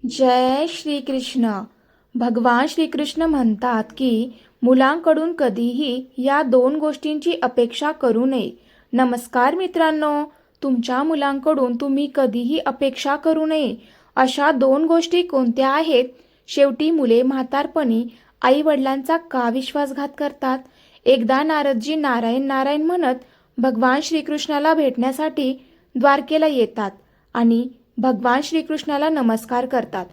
जय श्रीकृष्ण. भगवान श्रीकृष्ण म्हणतात की मुलांकडून कधीही या दोन गोष्टींची अपेक्षा करू नये. नमस्कार मित्रांनो, तुमच्या मुलांकडून तुम्ही कधीही अपेक्षा करू नये अशा दोन गोष्टी कोणत्या आहेत? शेवटी मुले म्हातारपणी आई वडिलांचा का विश्वासघात करतात? एकदा नारदजी नारायण नारायण म्हणत भगवान श्रीकृष्णाला भेटण्यासाठी द्वारकेला येतात आणि भगवान श्रीकृष्णाला नमस्कार करतात.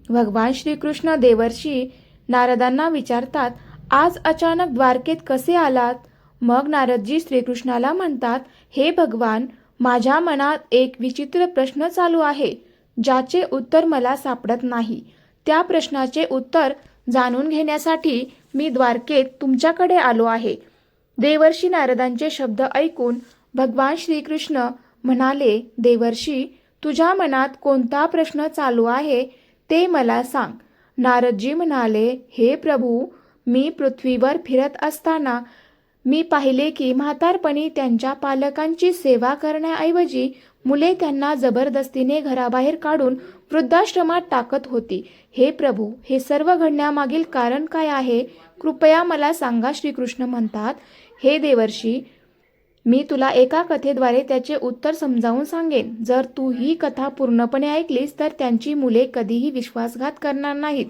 भगवान श्रीकृष्ण देवर्षी नारदांना विचारतात, आज अचानक द्वारकेत कसे आलात? मग नारदजी श्रीकृष्णाला म्हणतात, हे भगवान, माझ्या मनात एक विचित्र प्रश्न चालू आहे ज्याचे उत्तर मला सापडत नाही. त्या प्रश्नाचे उत्तर जाणून घेण्यासाठी मी द्वारकेत तुमच्याकडे आलो आहे. देवर्षी नारदांचे शब्द ऐकून भगवान श्रीकृष्ण म्हणाले, देवर्षी, तुझ्या मनात कोणता प्रश्न चालू आहे ते मला सांग. नारदजी म्हणाले, हे प्रभू, मी पृथ्वीवर फिरत असताना मी पाहिले की म्हातारपणी त्यांच्या पालकांची सेवा करण्याऐवजी मुले त्यांना जबरदस्तीने घराबाहेर काढून वृद्धाश्रमात टाकत होती. हे प्रभू, हे सर्व घडण्यामागील कारण काय आहे? कृपया मला सांगा. श्रीकृष्ण म्हणतात, हे देवर्षी, मी तुला एका कथेद्वारे त्याचे उत्तर समजावून सांगेन. जर तू ही कथा पूर्णपणे ऐकलीस तर त्यांची मुले कधीही विश्वासघात करणार नाहीत.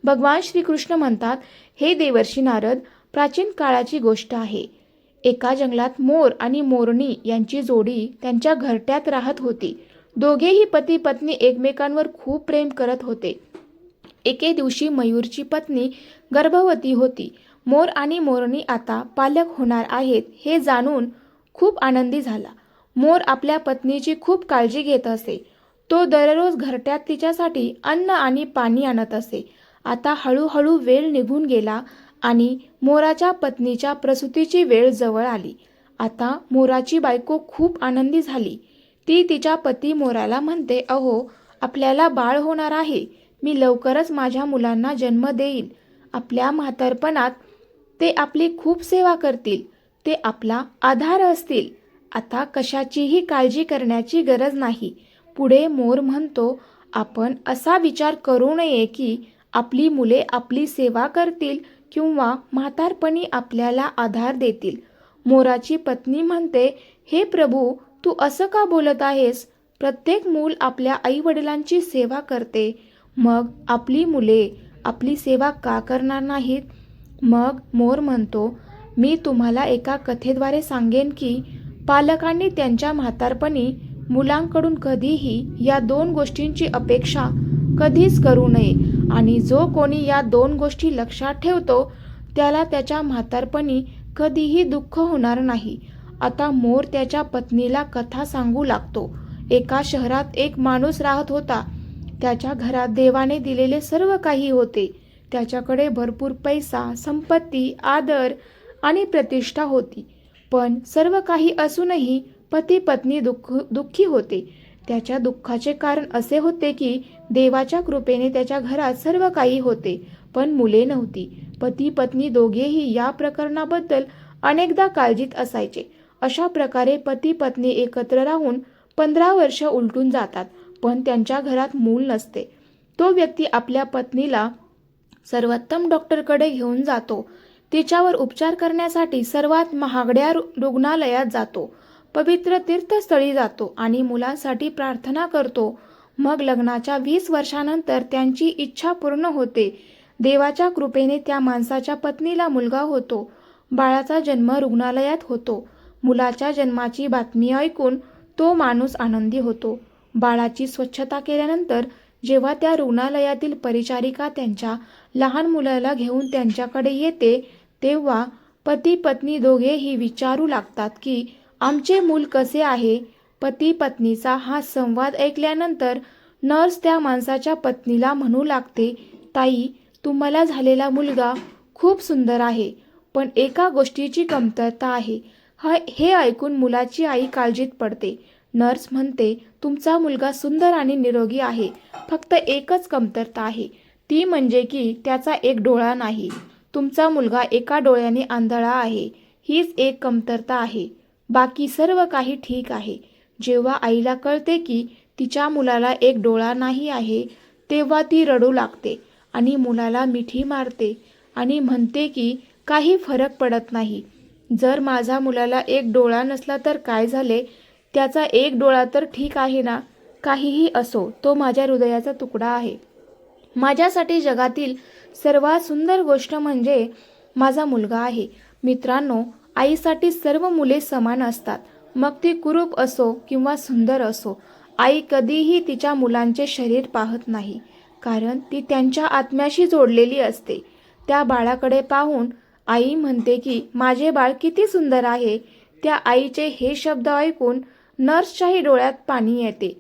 भगवान श्रीकृष्ण म्हणतात, हे देवर्षी नारद, प्राचीन काळाची गोष्ट आहे. एका जंगलात मोर आणि मोरणी यांची जोडी त्यांच्या घरट्यात राहत होती. दोघेही पती पत्नी एकमेकांवर खूप प्रेम करत होते. एके दिवशी मयूरची पत्नी गर्भवती होती. मोर आणि मोरणी आता पालक होणार आहेत हे जाणून खूप आनंदी झाला. मोर आपल्या पत्नीची खूप काळजी घेत असे. तो दररोज घरट्यात तिच्यासाठी अन्न आणि पाणी आणत असे. आता हळूहळू वेळ निघून गेला आणि मोराच्या पत्नीच्या प्रसूतीची वेळ जवळ आली. आता मोराची बायको खूप आनंदी झाली. ती तिच्या पती मोराला म्हणते, अहो, आपल्याला बाळ होणार आहे. मी लवकरच माझ्या मुलांना जन्म देईन. आपल्या म्हातारपणात ते आपली खूप सेवा करतील. ते आपला आधार असतील. आता कशाचीही काळजी करण्याची गरज नाही. पुढे मोर म्हणतो, आपण असा विचार करू नये की आपली मुले आपली सेवा करतील किंवा म्हातारपणी आपल्याला आधार देतील. मोराची पत्नी म्हणते, हे प्रभू, तू असं का बोलत आहेस? प्रत्येक मूल आपल्या आई वडिलांची सेवा करते. मग आपली मुले आपली सेवा का करणार नाहीत? मग मोर म्हणतो, मी तुम्हाला एका कथेद्वारे सांगेन की पालकांनी त्यांच्या म्हातारपणी मुलांकडून कधीही या दोन गोष्टींची अपेक्षा कधीच करू नये आणि जो कोणी या दोन गोष्टी लक्षात ठेवतो त्याला त्याच्या म्हातारपणी कधीही दुःख होणार नाही. आता मोर त्याच्या पत्नीला कथा सांगू लागतो. एका शहरात एक माणूस राहत होता. त्याच्या घरात देवाने दिलेले सर्व काही होते. त्याच्याकडे भरपूर पैसा, संपत्ती, आदर आणि प्रतिष्ठा होती. पण सर्व काही असूनही पती पत्नी दुःखी होते. त्याच्या दुःखाचे कारण असे होते की देवाच्या कृपेने त्याच्या घरात सर्व काही होते पण मुले नव्हती. पती पत्नी दोघेही या प्रकरणाबद्दल अनेकदा काळजीत असायचे. अशा प्रकारे पती पत्नी एकत्र राहून 15 वर्ष उलटून जातात पण त्यांच्या घरात मूल नसते. तो व्यक्ती आपल्या पत्नीला सर्वोत्तम डॉक्टरकडे घेऊन जातो. तिच्यावर उपचार करण्यासाठी सर्वात महागड्या रुग्णालयात जातो. पवित्र तीर्थस्थळी जातो आणि मुलांसाठी प्रार्थना करतो. मग लग्नाच्या 20 वर्षानंतर त्यांची इच्छा पूर्ण होते. देवाच्या कृपेने त्या माणसाच्या पत्नीला मुलगा होतो. बाळाचा जन्म रुग्णालयात होतो. मुलाच्या जन्माची बातमी ऐकून तो माणूस आनंदी होतो. बाळाची स्वच्छता केल्यानंतर जेव्हा त्या रुग्णालयातील परिचारिका त्यांच्या लहान मुलाला घेऊन त्यांच्याकडे येते तेव्हा पती पत्नी दोघेही विचारू लागतात की आमचे मूल कसे आहे? पती पत्नीचा हा संवाद ऐकल्यानंतर नर्स त्या माणसाच्या पत्नीला म्हणू लागते, ताई, तुम्हाला झालेला मुलगा खूप सुंदर आहे पण एका गोष्टीची कमतरता आहे. हे ऐकून मुलाची आई काळजीत पडते. नर्स म्हणते, तुमचा मुलगा सुंदर आणि निरोगी आहे. फक्त एकच कमतरता आहे. ती म्हणजे की त्याचा एक डोळा नाही. तुमचा मुलगा एका डोळ्याने आंधळा आहे. हीच एक कमतरता आहे. बाकी सर्व काही ठीक आहे. जेव्हा आईला कळते की तिच्या मुलाला एक डोळा नाही आहे तेव्हा ती रडू लागते आणि मुलाला मिठी मारते आणि म्हणते की काही फरक पडत नाही. जर माझ्या मुलाला एक डोळा नसला तर काय झाले, त्याचा एक डोळा तर ठीक आहे ना. काहीही असो, तो माझ्या हृदयाचा तुकडा आहे. माझ्यासाठी जगातील सर्वात सुंदर गोष्ट म्हणजे माझा मुलगा आहे. मित्रांनो, आईसाठी सर्व मुले समान असतात. मग ती कुरूप असो किंवा सुंदर असो, आई कधीही तिच्या मुलांचे शरीर पाहत नाही, कारण ती त्यांच्या आत्म्याशी जोडलेली असते. त्या बाळाकडे पाहून आई म्हणते की माझे बाळ किती सुंदर आहे. त्या आईचे हे शब्द ऐकून नर्सच्याही डोळ्यात पाणी येते.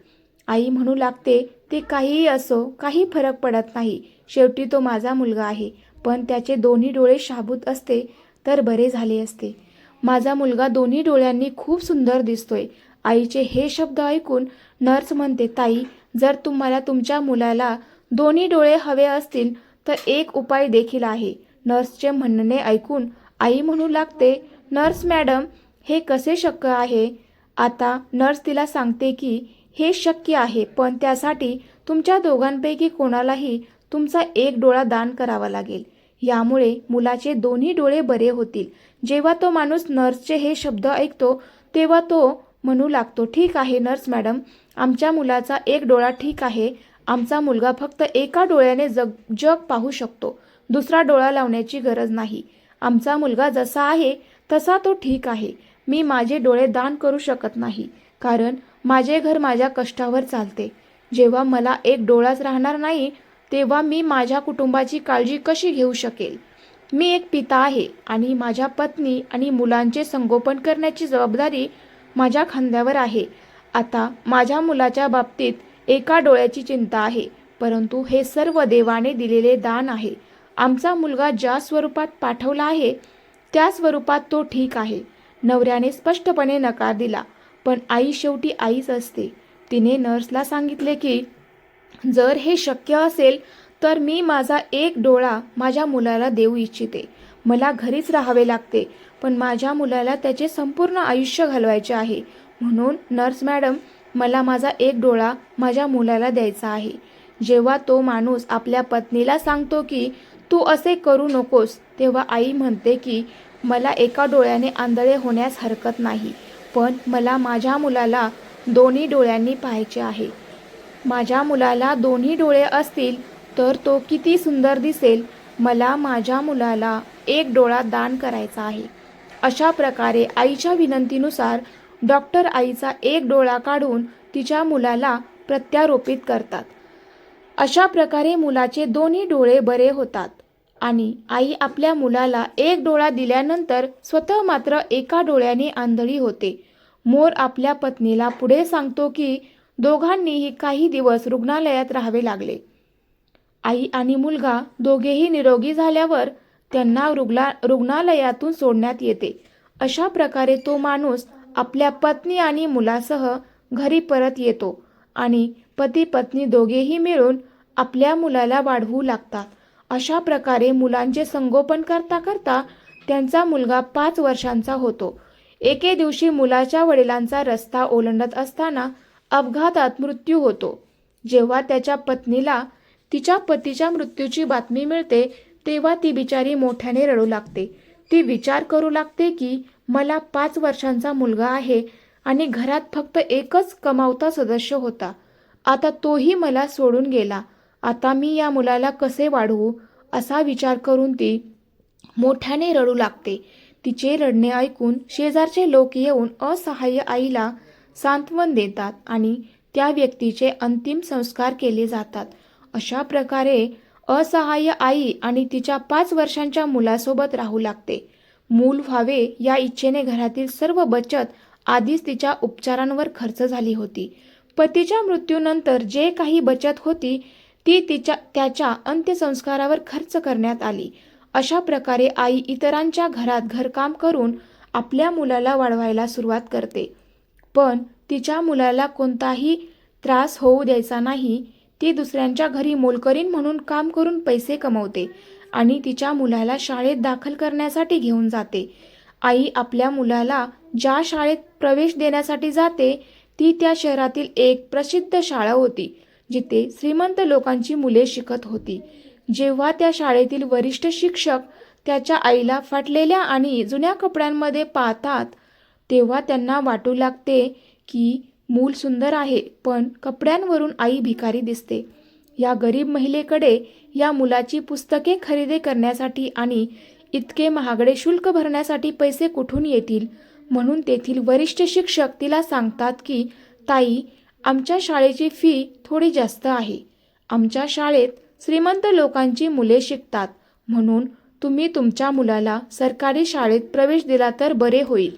आई म्हणू लागते, ते काहीही असो, काही फरक पडत नाही. शेवटी तो माझा मुलगा आहे. पण त्याचे दोन्ही डोळे शाबूत असते तर बरे झाले असते. माझा मुलगा दोन्ही डोळ्यांनी खूप सुंदर दिसतोय. आईचे हे शब्द ऐकून नर्स म्हणते, ताई, जर तुम्हाला तुमच्या मुलाला दोन्ही डोळे हवे असतील तर एक उपाय देखील आहे. नर्सचे म्हणणे ऐकून आई म्हणू लागते, नर्स मॅडम, हे कसे शक्य आहे? आता नर्स तिला सांगते की हे शक्य आहे, पण त्यासाठी तुमच्या दोघांपैकी कोणालाही तुमचा एक डोळा दान करावा लागेल. यामुळे मुलाचे दोन्ही डोळे बरे होतील. जेव्हा तो माणूस नर्सचे हे शब्द ऐकतो तेव्हा तो म्हणू लागतो, ठीक आहे नर्स मॅडम, आमच्या मुलाचा एक डोळा ठीक आहे. आमचा मुलगा फक्त एका डोळ्याने जग पाहू शकतो. दुसरा डोळा लावण्याची गरज नाही. आमचा मुलगा जसा आहे तसा तो ठीक आहे. मी माझे डोळे दान करू शकत नाही, कारण माझे घर माझ्या कष्टावर चालते. जेव्हा मला एक डोळाच राहणार नाही तेव्हा मी माझ्या कुटुंबाची काळजी कशी घेऊ शकेल? मी एक पिता आहे आणि माझ्या पत्नी आणि मुलांचे संगोपन करण्याची जबाबदारी माझ्या खांद्यावर आहे. आता माझ्या मुलाच्या बाबतीत एका डोळ्याची चिंता आहे, परंतु हे सर्व देवाने दिलेले दान आहे. आमचा मुलगा ज्या स्वरूपात पाठवला आहे त्या स्वरूपात तो ठीक आहे. नवऱ्याने स्पष्टपणे नकार दिला, पण आई शेवटी आईच असते. तिने नर्सला सांगितले की जर हे शक्य असेल तर मी माझा एक डोळा माझ्या मुलाला देऊ इच्छिते. मला घरीच राहावे लागते, पण माझ्या मुलाला त्याचे संपूर्ण आयुष्य घालवायचे आहे. म्हणून नर्स मॅडम, मला माझा एक डोळा माझ्या मुलाला द्यायचा आहे. जेव्हा तो माणूस आपल्या पत्नीला सांगतो की तू असे करू नकोस, तेव्हा आई म्हणते की मला एका डोळ्याने आंधळे होण्यास हरकत नाही, पण मला माझ्या मुलाला दोन्ही डोळ्यांनी पाहायचे आहे. माझ्या मुलाला दोन्ही डोळे असतील तर तो किती सुंदर दिसेल. मला माझ्या मुलाला एक डोळा दान करायचा आहे. अशा प्रकारे आईच्या विनंतीनुसार डॉक्टर आईचा एक डोळा काढून तिच्या मुलाला प्रत्यारोपित करतात. अशा प्रकारे मुलाचे दोन्ही डोळे बरे होतात आणि आई आपल्या मुलाला एक डोळा दिल्यानंतर स्वतः मात्र एका डोळ्याने आंधळी होते. मोर आपल्या पत्नीला पुढे सांगतो की दोघांनीही काही दिवस रुग्णालयात राहावे लागले. आई आणि मुलगा दोघेही निरोगी झाल्यावर त्यांना रुग्णालयातून सोडण्यात येते. अशा प्रकारे तो माणूस आपल्या पत्नी आणि मुलासह घरी परत येतो आणि पती पत्नी दोघेही मिळून आपल्या मुलाला वाढवू लागतात. अशा प्रकारे मुलांचे संगोपन करता करता त्यांचा मुलगा 5 वर्षांचा होतो. एके दिवशी मुलाच्या वडिलांचा रस्ता ओलांडत असताना अपघातात मृत्यू होतो. जेव्हा त्याच्या पत्नीला तिच्या पतीच्या मृत्यूची बातमी मिळते तेव्हा ती बिचारी मोठ्याने रडू लागते. ती विचार करू लागते की मला 5 वर्षांचा मुलगा आहे आणि घरात फक्त एकच कमावता सदस्य होता. आता तोही मला सोडून गेला. आता मी या मुलाला कसे वाढवू, असा विचार करून ती मोठ्याने रडू लागते. तिचे रडणे ऐकून शेजारचे लोक येऊन असहाय्य आईला सांत्वन देतात आणि त्या व्यक्तीचे अंतिम संस्कार केले जातात. अशा प्रकारे असहाय्य आई आणि तिच्या 5 वर्षांच्या मुलासोबत राहू लागते. मूल व्हावे या इच्छेने घरातील सर्व बचत आधीच तिच्या उपचारांवर खर्च झाली होती. पतीच्या मृत्यूनंतर जे काही बचत होती ती त्याच्या अंत्यसंस्कारावर खर्च करण्यात आली. अशा प्रकारे आई इतरांच्या घरात घरकाम करून आपल्या मुलाला वाढवायला सुरुवात करते, पण तिच्या मुलाला कोणताही त्रास होऊ द्यायचा नाही. ती दुसऱ्यांच्या घरी मोलकरीण म्हणून काम करून पैसे कमवते आणि तिच्या मुलाला शाळेत दाखल करण्यासाठी घेऊन जाते. आई आपल्या मुलाला ज्या शाळेत प्रवेश देण्यासाठी जाते ती त्या शहरातील एक प्रसिद्ध शाळा होती, जिथे श्रीमंत लोकांची मुले शिकत होती. जेव्हा त्या शाळेतील वरिष्ठ शिक्षक त्याच्या आईला फाटलेल्या आणि जुन्या कपड्यांमध्ये पाहतात तेव्हा त्यांना वाटू लागते की मूल सुंदर आहे, पण कपड्यांवरून आई भिकारी दिसते. या गरीब महिलेकडे या मुलाची पुस्तके खरेदी करण्यासाठी आणि इतके महागडे शुल्क भरण्यासाठी पैसे कुठून येतील. म्हणून तेथील वरिष्ठ शिक्षक तिला सांगतात की ताई, आमच्या शाळेची फी थोडी जास्त आहे. आमच्या शाळेत श्रीमंत लोकांची मुले शिकतात, म्हणून तुम्ही तुमच्या मुलाला सरकारी शाळेत प्रवेश दिला तर बरे होईल.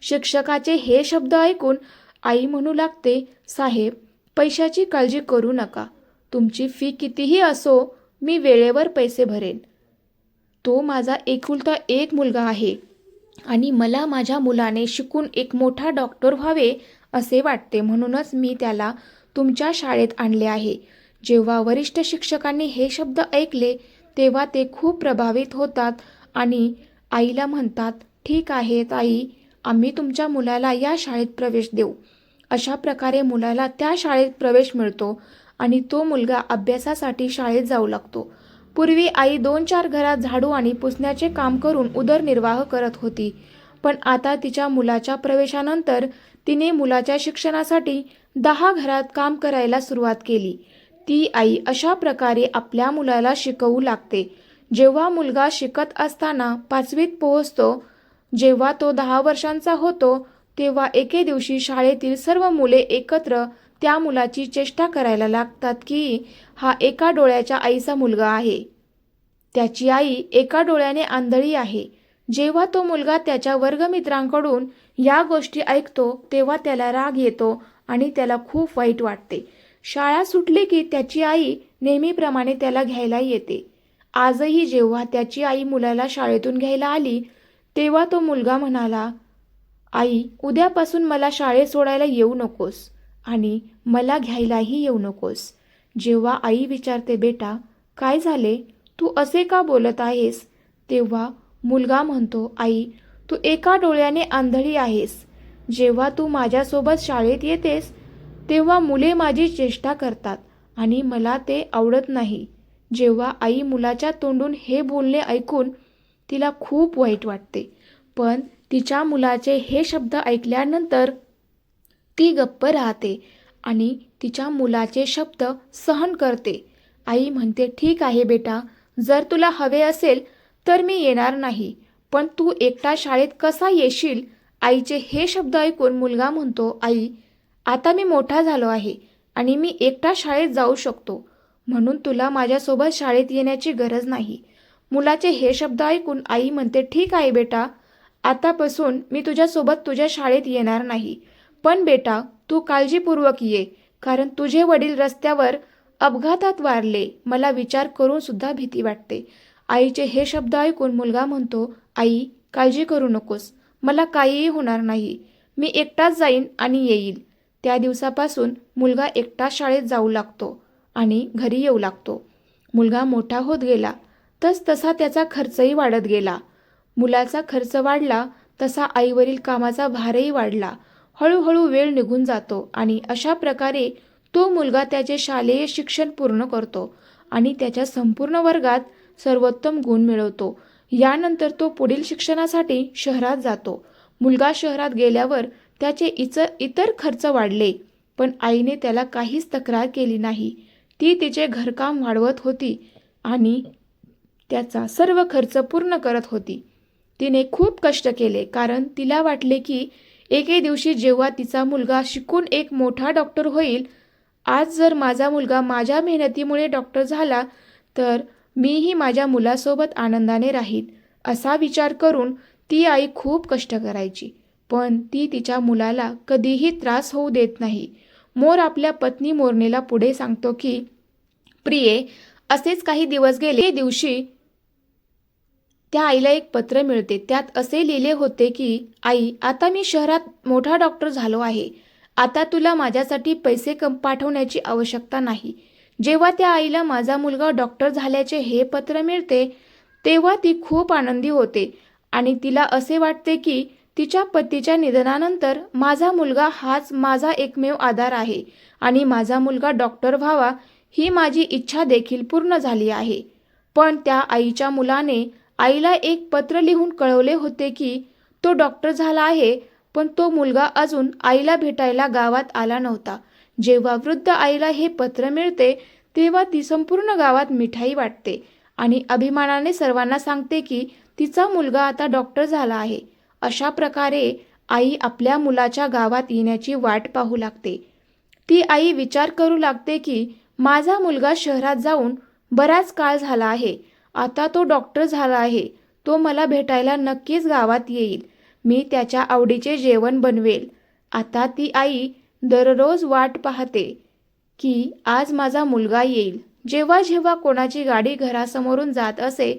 शिक्षकाचे हे शब्द ऐकून आई म्हणू लागते, साहेब, पैशाची काळजी करू नका. तुमची फी कितीही असो, मी वेळेवर पैसे भरेन. तो माझा एकुलता एक मुलगा आहे आणि मला माझ्या मुलाने शिकून एक मोठा डॉक्टर व्हावे असे वाटते, म्हणूनच मी त्याला तुमच्या शाळेत आणले आहे. जेव्हा वरिष्ठ शिक्षकांनी हे शब्द ऐकले तेव्हा ते खूप प्रभावित होतात आणि आईला म्हणतात, ठीक आहे ताई, आम्ही तुमच्या मुलाला या शाळेत प्रवेश देऊ. अशा प्रकारे मुलाला त्या शाळेत प्रवेश मिळतो आणि तो मुलगा अभ्यासासाठी शाळेत जाऊ लागतो. पूर्वी आई 2-4 घरात झाडू आणि पुसण्याचे काम करून उदरनिर्वाह करत होती, पण आता तिच्या मुलाच्या प्रवेशानंतर तिने मुलाच्या शिक्षणासाठी 10 घरात काम करायला सुरुवात केली. ती आई अशा प्रकारे आपल्या मुलाला शिकवू लागते. जेव्हा मुलगा शिकत असताना 5वीत पोहोचतो, जेव्हा तो 10 वर्षांचा होतो, तेव्हा एके दिवशी शाळेतील सर्व मुले एकत्र त्या मुलाची चेष्टा करायला लागतात की हा एका डोळ्याच्या आईचा मुलगा आहे. त्याची आई एका डोळ्याने आंधळी आहे. जेव्हा तो मुलगा त्याच्या वर्गमित्रांकडून या गोष्टी ऐकतो तेव्हा त्याला राग येतो आणि त्याला खूप वाईट वाटते. शाळा सुटली की त्याची आई नेहमीप्रमाणे त्याला घ्यायला येते. आजही जेव्हा त्याची आई मुलाला शाळेतून घ्यायला आली तेव्हा तो मुलगा म्हणाला, आई, उद्यापासून मला शाळेत सोडायला येऊ नकोस आणि मला घ्यायलाही येऊ नकोस. जेव्हा आई विचारते, बेटा काय झाले, तू असे का बोलत आहेस, तेव्हा मुलगा म्हणतो, आई, तू एका डोळ्याने आंधळी आहेस. जेव्हा तू माझ्यासोबत शाळेत येतेस तेव्हा मुले माझी चेष्टा करतात आणि मला ते आवडत नाही. जेव्हा आई मुलाच्या तोंडून हे बोलणे ऐकून तिला खूप वाईट वाटते, पण तिच्या मुलाचे हे शब्द ऐकल्यानंतर ती गप्प राहते आणि तिच्या मुलाचे शब्द सहन करते. आई म्हणते, ठीक आहे बेटा, जर तुला हवे असेल तर मी येणार नाही, पण तू एकटा शाळेत कसा येशील. आईचे हे शब्द ऐकून मुलगा म्हणतो, आई, आता मी मोठा झालो आहे आणि मी एकटा शाळेत जाऊ शकतो, म्हणून तुला माझ्यासोबत शाळेत येण्याची गरज नाही. मुलाचे हे शब्द ऐकून आई म्हणते, ठीक आहे बेटा, आतापासून मी तुझ्यासोबत तुझ्या शाळेत येणार नाही, पण बेटा तू काळजीपूर्वक ये, कारण तुझे वडील रस्त्यावर अपघातात वारले. मला विचार करून सुद्धा भीती वाटते. आईचे हे शब्द ऐकून मुलगा म्हणतो, आई, काळजी करू नकोस, मला काहीही होणार नाही, मी एकटाच जाईन आणि येईल. त्या दिवसापासून मुलगा एकटा शाळेत जाऊ लागतो आणि घरी येऊ लागतो. मुलगा मोठा होत गेला तसा त्याचा खर्चही वाढत गेला. मुलाचा खर्च वाढला तसा आईवरील कामाचा भारही वाढला. हळूहळू वेळ निघून जातो आणि अशा प्रकारे तो मुलगा त्याचे शालेय शिक्षण पूर्ण करतो आणि त्याच्या संपूर्ण वर्गात सर्वोत्तम गुण मिळवतो. यानंतर तो पुढील शिक्षणासाठी शहरात जातो. मुलगा शहरात गेल्यावर त्याचे इतर खर्च वाढले, पण आईने त्याला काहीच तक्रार केली नाही. ती तिचे घरकाम वाढवत होती आणि त्याचा सर्व खर्च पूर्ण करत होती. तिने खूप कष्ट केले, कारण तिला वाटले की एके दिवशी जेव्हा तिचा मुलगा शिकून एक मोठा डॉक्टर होईल, आज जर माझा मुलगा माझ्या मेहनतीमुळे डॉक्टर झाला तर मीही माझ्या मुलासोबत आनंदाने राहीन. असा विचार करून ती आई खूप कष्ट करायची, पण ती तिच्या मुलाला कधीही त्रास होऊ देत नाही. मोर आपल्या पत्नी मोरणीला पुढे सांगतो की, प्रिये, असेच काही दिवस गेले. ते दिवशी त्या आईला एक पत्र मिळते. त्यात असे लिहिले होते की, आई, आता मी शहरात मोठा डॉक्टर झालो आहे. आता तुला माझ्यासाठी पैसे पाठवण्याची आवश्यकता नाही. जेव्हा त्या आईला माझा मुलगा डॉक्टर झाल्याचे हे पत्र मिळते तेव्हा ती खूप आनंदी होते आणि तिला असे वाटते की तिच्या पतीच्या निधनानंतर माझा मुलगा हाच माझा एकमेव आधार आहे आणि माझा मुलगा डॉक्टर व्हावा ही माझी इच्छा देखील पूर्ण झाली आहे. पण त्या आईच्या मुलाने आईला एक पत्र लिहून कळवले होते की तो डॉक्टर झाला आहे, पण तो मुलगा अजून आईला भेटायला गावात आला नव्हता. जेव्हा वृद्ध आईला हे पत्र मिळते तेव्हा ती संपूर्ण गावात मिठाई वाटते आणि अभिमानाने सर्वांना सांगते की तिचा मुलगा आता डॉक्टर झाला आहे. अशा प्रकारे आई आपल्या मुलाच्या गावात येण्याची वाट पाहू लागते. ती आई विचार करू लागते की माझा मुलगा शहरात जाऊन बराच काळ झाला आहे. आता तो डॉक्टर झाला आहे. तो मला भेटायला नक्कीच गावात येईल. मी त्याच्या आवडीचे जेवण बनवेल. आता ती आई दररोज वाट पाहते की आज माझा मुलगा येईल. जेव्हा जेव्हा कोणाची गाडी घरासमोरून जात असे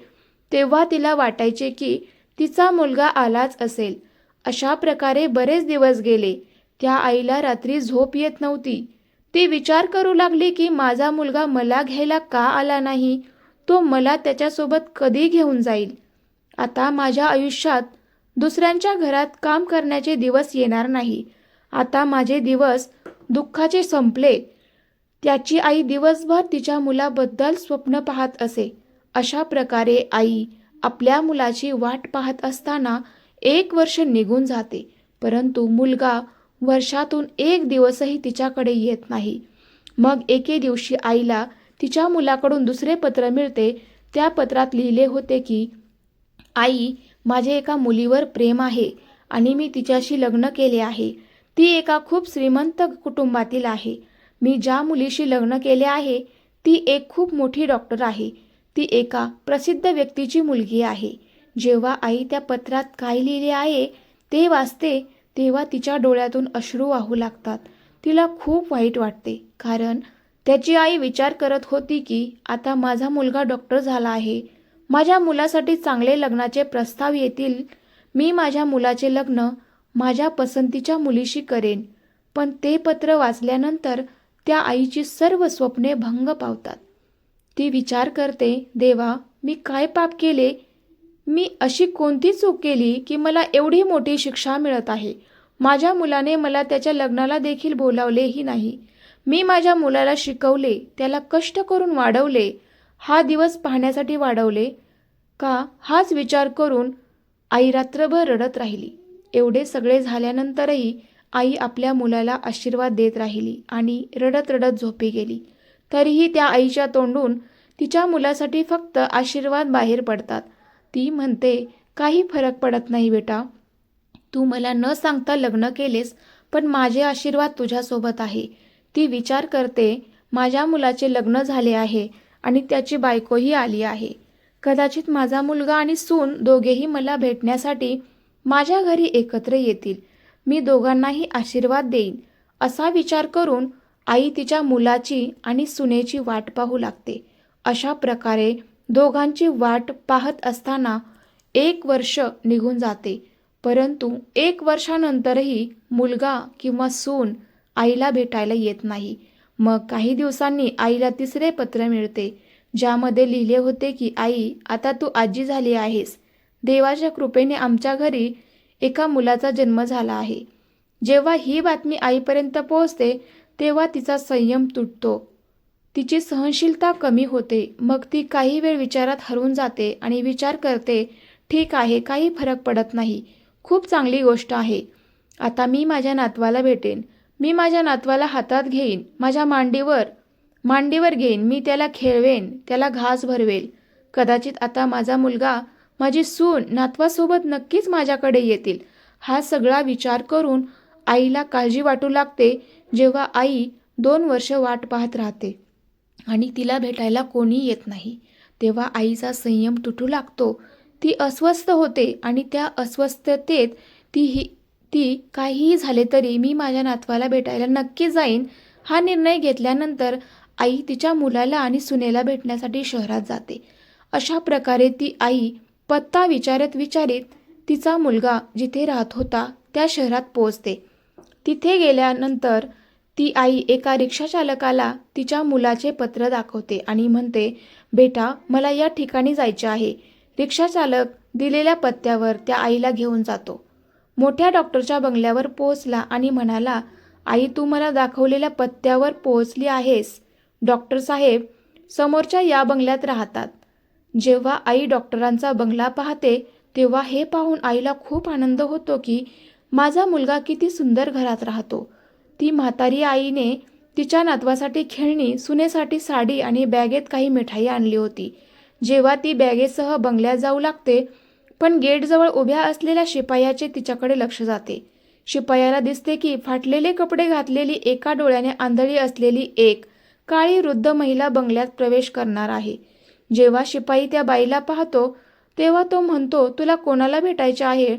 तेव्हा तिला वाटायचे की तिचा मुलगा आलाच असेल. अशा प्रकारे बरेच दिवस गेले. त्या आईला रात्री झोप येत नव्हती. ती विचार करू लागली की माझा मुलगा मला घ्यायला का आला नाही? तो मला त्याच्यासोबत कधी घेऊन जाईल? आता माझ्या आयुष्यात दुसऱ्यांच्या घरात काम करण्याचे दिवस येणार नाही. आता माझे दिवस दुःखाचे संपले. त्याची आई दिवसभर तिच्या मुलाबद्दल स्वप्न पाहत असे. अशा प्रकारे आई आपल्या मुलाची वाट पाहत असताना 1 वर्ष निघून जाते, परंतु मुलगा वर्षातून 1 दिवसही तिच्याकडे येत नाही. मग एके दिवशी आईला तिच्या मुलाकडून दुसरे पत्र मिळते. त्या पत्रात लिहिले होते की आई, माझे एका मुलीवर प्रेम आहे आणि मी तिच्याशी लग्न केले आहे. ती एका खूप श्रीमंत कुटुंबातील आहे. मी ज्या मुलीशी लग्न केले आहे ती एक खूप मोठी डॉक्टर आहे. ती एका प्रसिद्ध व्यक्तीची मुलगी आहे. जेव्हा आई त्या पत्रात काय लिहिले आहे ते वाचते तेव्हा तिच्या डोळ्यातून अश्रू वाहू लागतात. तिला खूप वाईट वाटते, कारण त्याची आई विचार करत होती की आता माझा मुलगा डॉक्टर झाला आहे. माझ्या मुलासाठी चांगले लग्नाचे प्रस्ताव येतील. मी माझ्या मुलाचे लग्न माझ्या पसंतीच्या मुलीशी करेन. पण ते पत्र वाचल्यानंतर त्या आईची सर्व स्वप्ने भंग पावतात. ती विचार करते, देवा, मी काय पाप केले? मी अशी कोणती चूक केली की मला एवढी मोठी शिक्षा मिळत आहे? माझ्या मुलाने मला त्याच्या लग्नाला देखील बोलावलेही नाही. मी माझ्या मुलाला शिकवले, त्याला कष्ट करून वाढवले, हा दिवस पाहण्यासाठी वाढवले का? हाच विचार करून आई रात्रभर रडत राहिली. एवढे सगळे झाल्यानंतरही आई आपल्या मुलाला आशीर्वाद देत राहिली आणि रडत रडत झोपी गेली. तरीही त्या आईच्या तोंडून तिच्या मुलासाठी फक्त आशीर्वाद बाहेर पडतात. ती म्हणते, काही फरक पडत नाही बेटा, तू मला न सांगता लग्न केलेस, पण माझे आशीर्वाद तुझ्यासोबत आहे. ती विचार करते, माझ्या मुलाचे लग्न झाले आहे आणि त्याची बायकोही आली आहे. कदाचित माझा मुलगा आणि सून दोघेही मला भेटण्यासाठी माझ्या घरी एकत्र येतील. मी दोघांनाही आशीर्वाद देईन. असा विचार करून आई तिच्या मुलाची आणि सुनेची वाट पाहू लागते. अशा प्रकारे दोघांची वाट पाहत असताना 1 वर्ष निघून जाते, परंतु 1 वर्षानंतरही मुलगा किंवा सून आईला भेटायला येत नाही. मग काही दिवसांनी आईला तिसरे पत्र मिळते, ज्यामध्ये लिहिले होते की आई, आता तू आजी झाली आहेस. देवाच्या कृपेने आमच्या घरी एका मुलाचा जन्म झाला आहे. जेव्हा ही बातमी आईपर्यंत पोहोचते तेव्हा तिचा संयम तुटतो. तिची सहनशीलता कमी होते. मग ती काही वेळ विचारात हरवून जाते आणि विचार करते, ठीक आहे, काही फरक पडत नाही, खूप चांगली गोष्ट आहे. आता मी माझ्या नातवाला भेटेन. मी माझ्या नातवाला हातात घेईन, माझ्या मांडीवर घेईन. मी त्याला खेळवेन, त्याला घास भरवेल. कदाचित आता माझा मुलगा, माझी सून नातवासोबत नक्कीच माझ्याकडे येतील. हा सगळा विचार करून आईला काळजी वाटू लागते. जेव्हा आई 2 वर्ष वाट पाहत राहते आणि तिला भेटायला कोणी येत नाही, तेव्हा आईचा संयम तुटू लागतो. ती अस्वस्थ होते आणि त्या अस्वस्थतेत ती काहीही झाले तरी मी माझ्या नातवाला भेटायला नक्की जाईन हा निर्णय घेतल्यानंतर आई तिच्या मुलाला आणि सुनेला भेटण्यासाठी शहरात जाते. अशा प्रकारे ती आई पत्ता विचारत तिचा मुलगा जिथे राहत होता त्या शहरात पोहोचते. तिथे गेल्यानंतर ती आई एका रिक्षाचालकाला तिच्या मुलाचे पत्र दाखवते आणि म्हणते, बेटा, मला या ठिकाणी जायचे आहे. रिक्षाचालक दिलेल्या पत्त्यावर त्या आईला घेऊन जातो. मोठ्या डॉक्टरच्या बंगल्यावर पोहोचला आणि म्हणाला, आई तू मला दाखवलेल्या पत्त्यावर पोहोचली आहेस. डॉक्टर साहेब समोरच्या या बंगल्यात राहतात. जेव्हा आई डॉक्टरांचा बंगला पाहते तेव्हा हे पाहून आईला खूप आनंद होतो की माझा मुलगा किती सुंदर घरात राहतो. ती म्हातारी आईने तिच्या नातवासाठी खेळणी, सुनेसाठी साडी आणि बॅगेत काही मिठाई आणली होती. जेव्हा ती बॅगेसह बंगल्यात जाऊ लागते पण गेटजवळ उभ्या असलेल्या शिपायाचे तिच्याकडे लक्ष जाते. शिपायाला दिसते की फाटलेले कपडे घातलेली, एका डोळ्याने आंधळी असलेली एक काळी वृद्ध महिला बंगल्यात प्रवेश करणार आहे. जेव्हा शिपाई त्या बाईला पाहतो तेव्हा तो म्हणतो, तुला कोणाला भेटायचे आहे?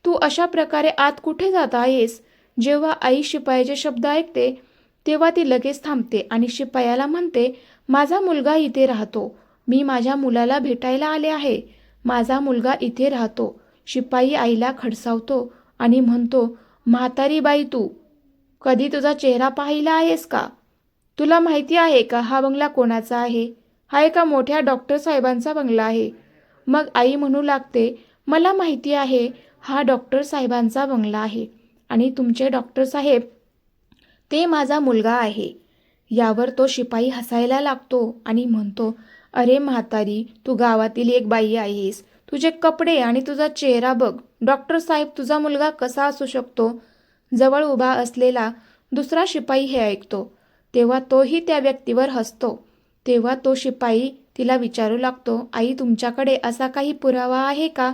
तू अशा प्रकारे आत कुठे जात आहेस? जेव्हा आई शिपायाचे शब्द ऐकते तेव्हा ती लगेच थांबते आणि शिपायाला म्हणते, माझा मुलगा इथे राहतो. मी माझ्या मुलाला भेटायला आले आहे. माझा मुलगा इथे राहतो. शिपाई आईला खडसावतो आणि म्हणतो, म्हातारी बाई तू कधी तुझा चेहरा पाहिला आहेस का? तुला माहिती आहे का हा बंगला कोणाचा आहे? हा एका मोठ्या डॉक्टर साहेबांचा बंगला आहे. मग आई म्हणू लागते, मला माहिती आहे हा डॉक्टर साहेबांचा बंगला आहे आणि तुमचे डॉक्टर साहेब ते माझा मुलगा आहे. यावर तो शिपाई हसायला लागतो आणि म्हणतो, अरे म्हातारी तू गावातील एक बाई आहेस. तुझे कपडे आणि तुझा चेहरा बघ. डॉक्टर साहेब तुझा मुलगा कसा असू शकतो? जवळ उभा असलेला दुसरा शिपाई हे ऐकतो तेव्हा तोही त्या व्यक्तीवर हसतो. तेव्हा तो शिपाई तिला विचारू लागतो, आई तुमच्याकडे असा काही पुरावा आहे का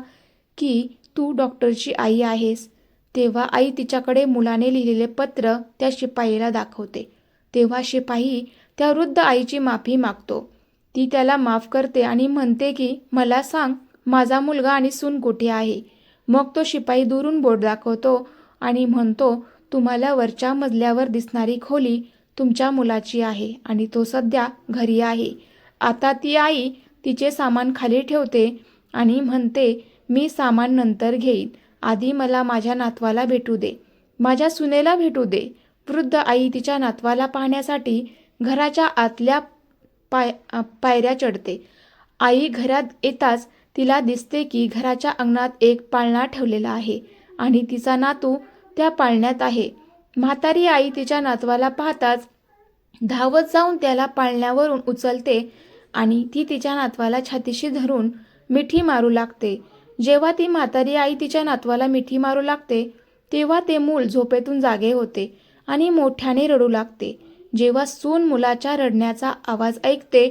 की तू डॉक्टरची आई आहेस? तेव्हा आई तिच्याकडे मुलाने लिहिलेले पत्र त्या शिपाईला दाखवते. तेव्हा शिपाई त्या वृद्ध आईची माफी मागतो. ती त्याला माफ करते आणि म्हणते की मला सांग माझा मुलगा आणि सून कुठे आहे? मग तो शिपाई दुरून बोट दाखवतो आणि म्हणतो, तुम्हाला वरच्या मजल्यावर दिसणारी खोली तुमच्या मुलाची आहे आणि तो सध्या घरी आहे. आता ती आई तिचे सामान खाली ठेवते आणि म्हणते, मी सामान नंतर घेईन. आधी मला माझ्या नातवाला भेटू दे. माझ्या सुनेला भेटू दे. वृद्ध आई तिच्या नातवाला पाहण्यासाठी घराच्या आतल्या पायऱ्या चढते. आई घरात येताच तिला दिसते की घराच्या अंगणात एक पाळणा ठेवलेला आहे आणि तिचा नातू त्या पाळण्यात आहे. म्हातारी आई तिच्या नातवाला पाहताच धावत जाऊन त्याला पाळण्यावरून उचलते आणि ती तिच्या नातवाला छातीशी धरून मिठी मारू लागते. जेव्हा ती म्हातारी आई तिच्या नातवाला मिठी मारू लागते तेव्हा ते मूल झोपेतून जागे होते आणि मोठ्याने रडू लागते. जेव्हा सून मुलाच्या रडण्याचा आवाज ऐकते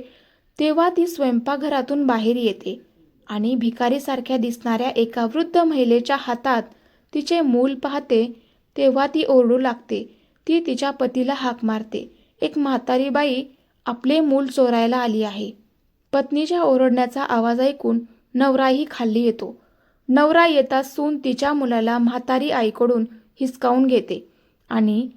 तेव्हा ती स्वयंपाकघरातून बाहेर येते आणि भिकारीसारख्या दिसणाऱ्या एका वृद्ध महिलेच्या हातात तिचे मूल पाहते. तेव्हा ती ओरडू लागते. ती तिच्या पतीला हाक मारते. एक म्हातारी बाई आपले मूल चोरायला आली आहे. पत्नीच्या ओरडण्याचा आवाज ऐकून नवराही खाली येतो. नवरा येताच सून तिच्या मुलाला म्हातारी आईकडून हिसकावून घेते आणि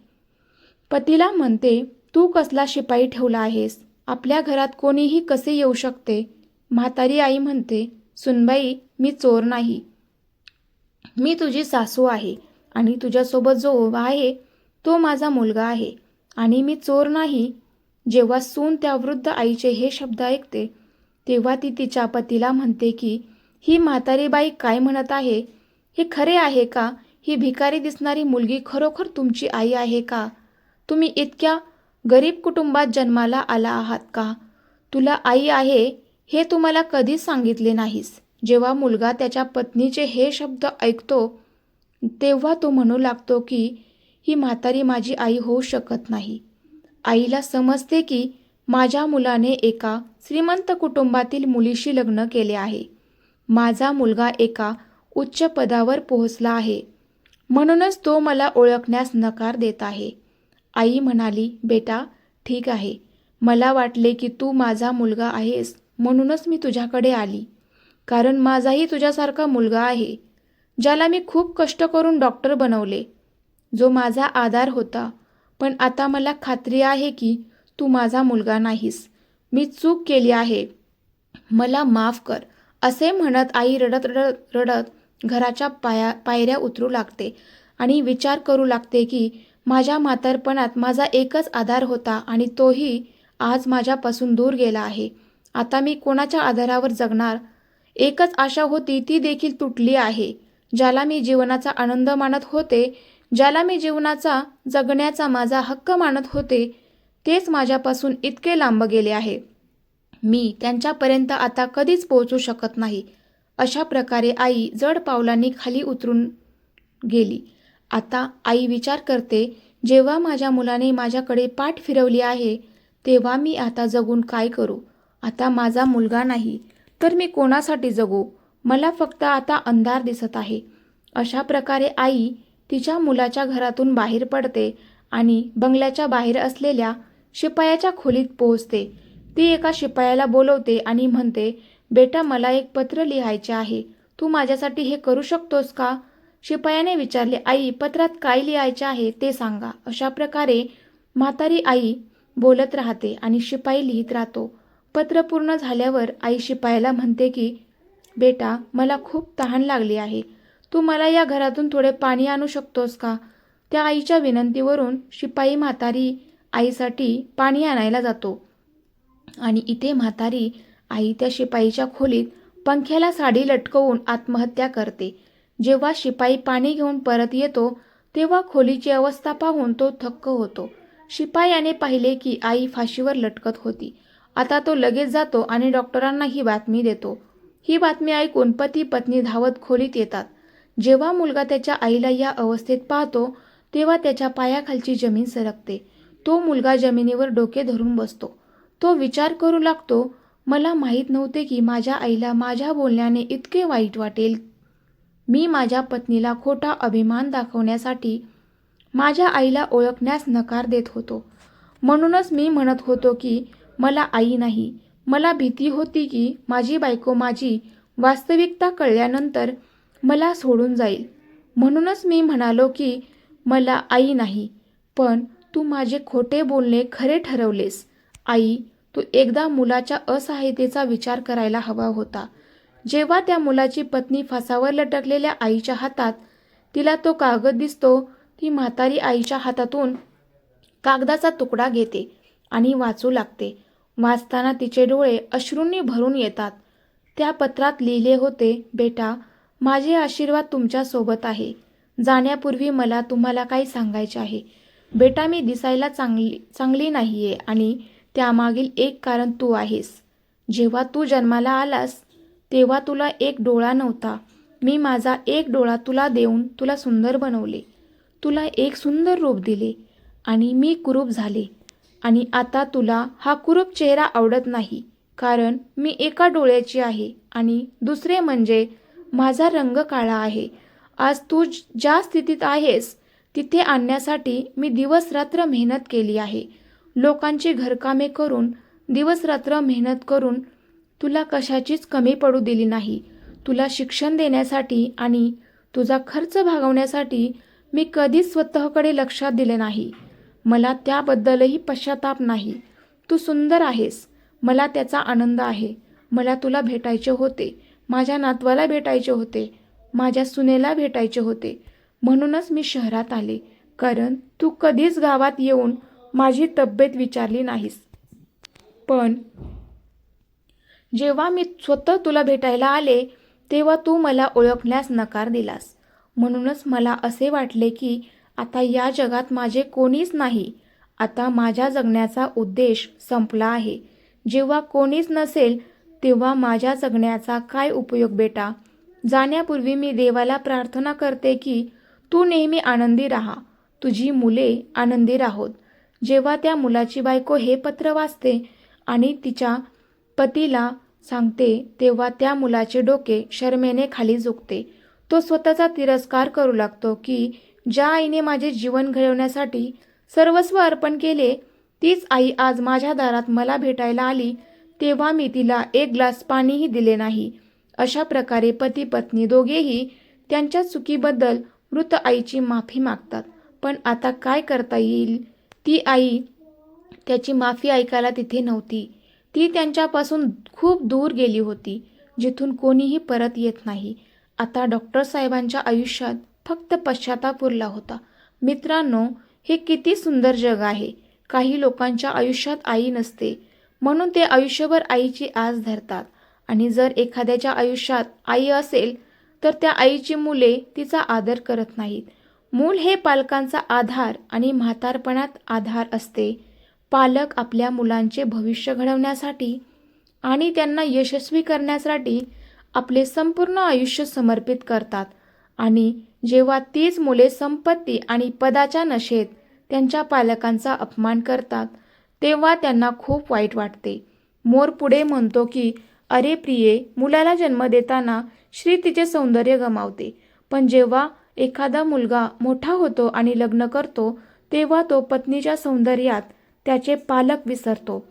पतीला म्हणते, तू कसला शिपाई ठेवला आहेस? आपल्या घरात कोणीही कसे येऊ शकते? म्हातारी आई म्हणते, सुनबाई मी चोर नाही. मी तुझी सासू आहे आणि तुझ्यासोबत जो उभा आहे तो माझा मुलगा आहे आणि मी चोर नाही. जेव्हा सून त्या वृद्ध आईचे हे शब्द ऐकते तेव्हा ती तिच्या पतीला म्हणते की ही म्हातारी बाई काय म्हणत आहे हे खरे आहे का? ही भिकारी दिसणारी मुलगी खरोखर तुमची आई आहे का? तुम्ही इतक्या गरीब कुटुंबात जन्माला आला आहात का? तुला आई आहे हे तुम्हाला कधीच सांगितले नाहीस. जेव्हा मुलगा त्याच्या पत्नीचे हे शब्द ऐकतो तेव्हा तो म्हणू लागतो की ही म्हातारी माझी आई होऊ शकत नाही. आईला समजते की माझ्या मुलाने एका श्रीमंत कुटुंबातील मुलीशी लग्न केले आहे. माझा मुलगा एका उच्च पदावर पोहोचला आहे म्हणूनच तो मला ओळखण्यास नकार देत आहे. आई म्हणाली, बेटा ठीक आहे. मला वाटले की तू माझा मुलगा आहेस म्हणूनच मी तुझ्याकडे आली. कारण माझाही तुझ्यासारखा मुलगा आहे ज्याला मी खूप कष्ट करून डॉक्टर बनवले, जो माझा आधार होता. पण आता मला खात्री आहे की तू माझा मुलगा नाहीस. मी चूक केली आहे. मला माफ कर. असे म्हणत आई रडत रडत रडत घराच्या पायऱ्या उतरू लागते आणि विचार करू लागते की माझ्या म्हातारपणात माझा एकच आधार होता आणि तोही आज माझ्यापासून दूर गेला आहे. आता मी कोणाच्या आधारावर जगणार? एकच आशा होती ती देखील तुटली आहे. ज्याला मी जीवनाचा आनंद मानत होते, ज्याला मी जीवनाचा जगण्याचा माझा हक्क मानत होते, तेच माझ्यापासून इतके लांब गेले आहे. मी त्यांच्यापर्यंत आता कधीच पोहोचू शकत नाही. अशा प्रकारे आई जड पावलांनी खाली उतरून गेली. आता आई विचार करते, जेव्हा माझ्या मुलाने माझ्याकडे पाठ फिरवली आहे, तेव्हा मी आता जगून काय करू? आता माझा मुलगा नाही, तर मी कोणासाठी जगू? मला फक्त आता अंधार दिसत आहे. अशा प्रकारे आई तिच्या मुलाच्या घरातून बाहेर पडते आणि बंगल्याच्या बाहेर असलेल्या शिपायाच्या खोलीत पोहोचते. ती एका शिपायाला बोलवते आणि म्हणते, बेटा, मला एक पत्र लिहायचे आहे. तू माझ्यासाठी हे करू शकतोस का? शिपायाने विचारले, आई, पत्रात काय लिहायचे आहे ते सांगा. अशा प्रकारे म्हातारी आई बोलत राहते आणि शिपाई लिहित राहतो. पत्र पूर्ण झाल्यावर आई शिपायाला म्हणते की, बेटा, मला खूप तहान लागली आहे. तू मला या घरातून थोडे पाणी आणू शकतोस का? त्या आईच्या विनंतीवरून शिपाई म्हातारी आईसाठी पाणी आणायला जातो आणि इथे म्हातारी आई त्या शिपाईच्या खोलीत पंख्याला साडी लटकवून आत्महत्या करते. जेव्हा शिपाई पाणी घेऊन परत येतो, तेव्हा खोलीची अवस्था पाहून तो थक्क होतो. शिपाई याने पाहिले की आई फाशीवर लटकत होती. आता तो लगेच जातो आणि डॉक्टरांना ही बातमी देतो. ही बातमी ऐकून पती पत्नी धावत खोलीत येतात. जेव्हा मुलगा त्याच्या आईला या अवस्थेत पाहतो, तेव्हा त्याच्या पायाखालची जमीन सरकते. तो मुलगा जमिनीवर डोके धरून बसतो. तो विचार करू लागतो, मला माहीत नव्हते की माझ्या आईला माझ्या बोलण्याने इतके वाईट वाटेल. मी माझ्या पत्नीला खोटा अभिमान दाखवण्यासाठी माझ्या आईला ओळखण्यास नकार देत होतो. म्हणूनच मी म्हणत होतो की मला आई नाही. मला भीती होती की माझी बायको माझी वास्तविकता कळल्यानंतर मला सोडून जाईल. म्हणूनच मी म्हणालो की मला आई नाही. पण तू माझे खोटे बोलणे खरे ठरवलेस. आई, तू एकदा मुलाच्या असहायतेचा विचार करायला हवा होता. जेव्हा त्या मुलाची पत्नी फासावर लटकलेल्या आईच्या हातात तिला तो कागद दिसतो, ती म्हातारी आईच्या हातातून कागदाचा तुकडा घेते आणि वाचू लागते. वाचताना तिचे डोळे अश्रूंनी भरून येतात. त्या पत्रात लिहिले होते, बेटा, माझे आशीर्वाद तुमच्या सोबत आहे. जाण्यापूर्वी मला तुम्हाला काही सांगायचे आहे. बेटा, मी दिसायला चांगली नाहीये आणि त्यामागील एक कारण तू आहेस. जेव्हा तू जन्माला आलास तेव्हा तुला एक डोळा नव्हता. मी माझा एक डोळा तुला देऊन तुला सुंदर बनवले. तुला एक सुंदर रूप दिले आणि मी कुरूप झाले. आणि आता तुला हा कुरूप चेहरा आवडत नाही, कारण मी एका डोळ्याची आहे आणि दुसरे म्हणजे माझा रंग काळा आहे. आज तू ज्या स्थितीत आहेस तिथे आणण्यासाठी मी दिवसरात्र मेहनत केली आहे. लोकांची घरकामे करून, दिवसरात्र मेहनत करून तुला कशाचीच कमी पडू दिली नाही. तुला शिक्षण देण्यासाठी आणि तुझा खर्च भागवण्यासाठी मी कधीच स्वतःकडे लक्ष दिले नाही. मला त्याबद्दलही पश्चाताप नाही. तू सुंदर आहेस, मला त्याचा आनंद आहे. मला तुला भेटायचे होते, माझ्या नातवाला भेटायचे होते, माझ्या सुनेला भेटायचे होते. म्हणूनच मी शहरात आले, कारण तू कधीच गावात येऊन माझी तब्येत विचारली नाहीस. पण जेव्हा मी स्वतः तुला भेटायला आले तेव्हा तू मला ओळखण्यास नकार दिलास. म्हणूनच मला असे वाटले की आता या जगात माझे कोणीच नाही. आता माझ्या जगण्याचा उद्देश संपला आहे. जेव्हा कोणीच नसेल तेव्हा माझ्या जगण्याचा काय उपयोग बेटा? जाण्यापूर्वी मी देवाला प्रार्थना करते की तू नेहमी आनंदी राहा, तुझी मुले आनंदी राहोत. जेव्हा त्या मुलाची बायको हे पत्र वाचते आणि तिच्या पतीला सांगते, तेव्हा त्या मुलाचे डोके शरमेने खाली झुकते. तो स्वतःचा तिरस्कार करू लागतो की ज्या आईने माझे जीवन घडवण्यासाठी सर्वस्व अर्पण केले, तीच आई आज माझ्या दारात मला भेटायला आली तेव्हा मी तिला एक ग्लास पाणीही दिले नाही. अशा प्रकारे पती पत्नी दोघेही त्यांच्या चुकीबद्दल मृत आईची माफी मागतात. पण आता काय करता येईल? ती आई त्याची माफी ऐकायला तिथे नव्हती. ती त्यांच्यापासून खूप दूर गेली होती, जिथून कोणीही परत येत नाही. आता डॉक्टर साहेबांच्या आयुष्यात फक्त पश्चाताप उरला होता. मित्रांनो, हे किती सुंदर जग आहे. काही लोकांच्या आयुष्यात आई नसते, म्हणून ते आयुष्यभर आईची आस धरतात. आणि जर एखाद्याच्या आयुष्यात आई असेल तर त्या आईची मुले तिचा आदर करत नाहीत. मूल हे पालकांचा आधार आणि म्हातारपणात आधार असते. पालक आपल्या मुलांचे भविष्य घडवण्यासाठी आणि त्यांना यशस्वी करण्यासाठी आपले संपूर्ण आयुष्य समर्पित करतात आणि जेव्हा तीच मुले संपत्ती आणि पदाच्या नशेत त्यांच्या पालकांचा अपमान करतात तेव्हा त्यांना खूप वाईट वाटते. मोर पुढे म्हणतो की अरे प्रिये, मुलाला जन्म देताना स्त्री तिचे सौंदर्य गमावते, पण जेव्हा एखादा मुलगा मोठा होतो आणि लग्न करतो तेव्हा तो पत्नीच्या सौंदर्यात त्याचे पालक विसरतो.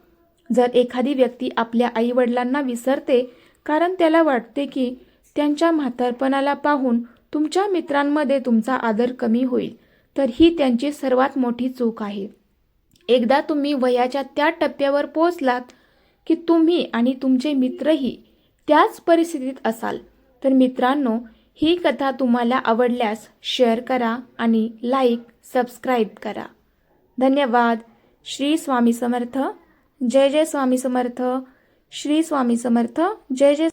जर एखादी व्यक्ती आपल्या आईवडिलांना विसरते कारण त्याला वाटते की त्यांच्या म्हातारपणाला पाहून तुमच्या मित्रांमध्ये तुमचा आदर कमी होईल, तर ही त्यांची सर्वात मोठी चूक आहे. एकदा तुम्ही वयाच्या त्या टप्प्यावर पोहोचलात की तुम्ही आणि तुमचे मित्रही त्याच परिस्थितीत असाल. तर मित्रांनो, ही कथा तुम्हाला आवडल्यास शेअर करा आणि सबस्क्राईब करा. धन्यवाद. श्री स्वामी समर्थ. जय जय स्वामी समर्थ. श्री स्वामी समर्थ. जय जय